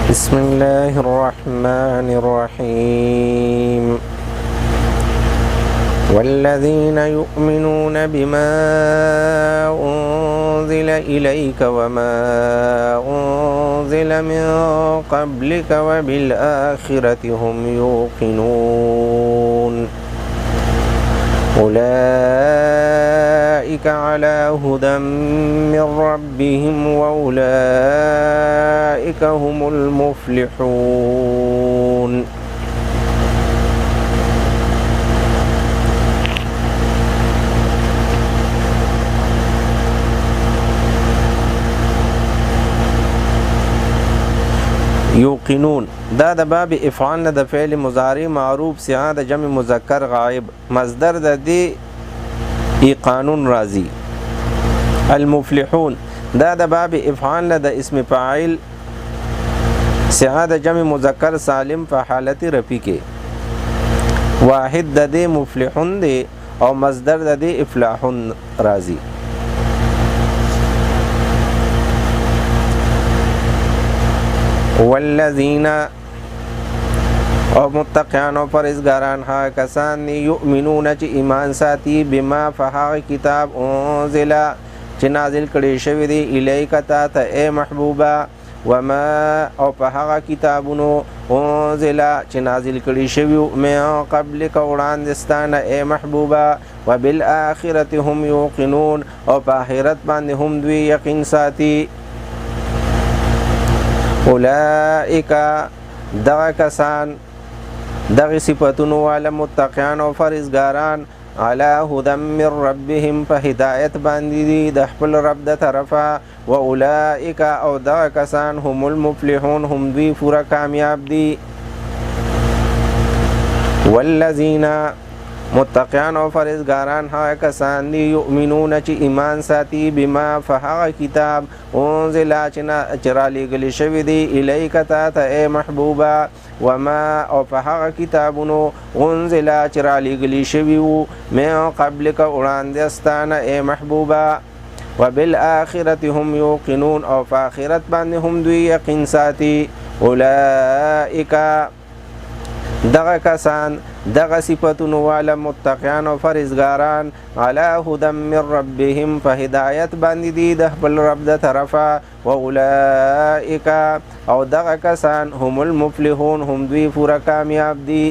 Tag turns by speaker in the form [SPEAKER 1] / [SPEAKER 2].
[SPEAKER 1] بسم الله الرحمن الرحيم والذين يؤمنون بما أنزل إليك وما أنزل من قبلك وبالآخرة هم يوقنون أولئك على هدى من ربهم وأولئك هم المفلحون. یوقنون دا د باب افعال نه د فعل مضارع معروف سیغه د جمع مذکر غائب مصدر د دې قانون راضی. المفلحون دا د باب افعال نه د اسم فاعل سیغه د جمع مذکر سالم په حالت رفع کې واحد د دې مفلحون دی او مصدر د دې افلاحون راضی. والذین او متقیان او پرهیزګاران ها کسان یؤمنون چې ایمان ساتي بما فهغه کتاب انزل چې نازل کړي شوی دی الیک تا ته اے محبوبا وما او فهغه کتابونو انزل چې نازل کړي شوی مې قبل کوړاندستانه اے محبوبا وبالآخرة هم یوقنون او په آخرت باندې هم دوی یقین ساتي. اولئک دغه کسان دغه صفتونو والا متقیان او فرزګاران علی هدى من ربهم په هدایت باندې دي د خپل رب د طرفه و اولئک او دغه کسان هم المفلحون هم دوی پورا کامیاب دي. والذین متقیان او فرزګاران ها کسان دي یؤمنون چې ایمان ساتي بما فهغه کتاب انزل چې رالیږلی شوی دی الیک تا ته اے محبوبا وما او فهغه کتابونو انزل چې رالیږلی شوي وو من قبلک وړاندې اے محبوبا وبالآخرة هم یوقنون او په آخرت باندې هم دوی یقین ساتي. اولئک دغه کسان دغه صفتونو والا متقیان او فرزګاران علی هدى من ربهم په هدایت باندې دي د خپل رب د طرفه و اولئک او دغه کسان هم المفلحون هم دوی پورا کامیاب دي.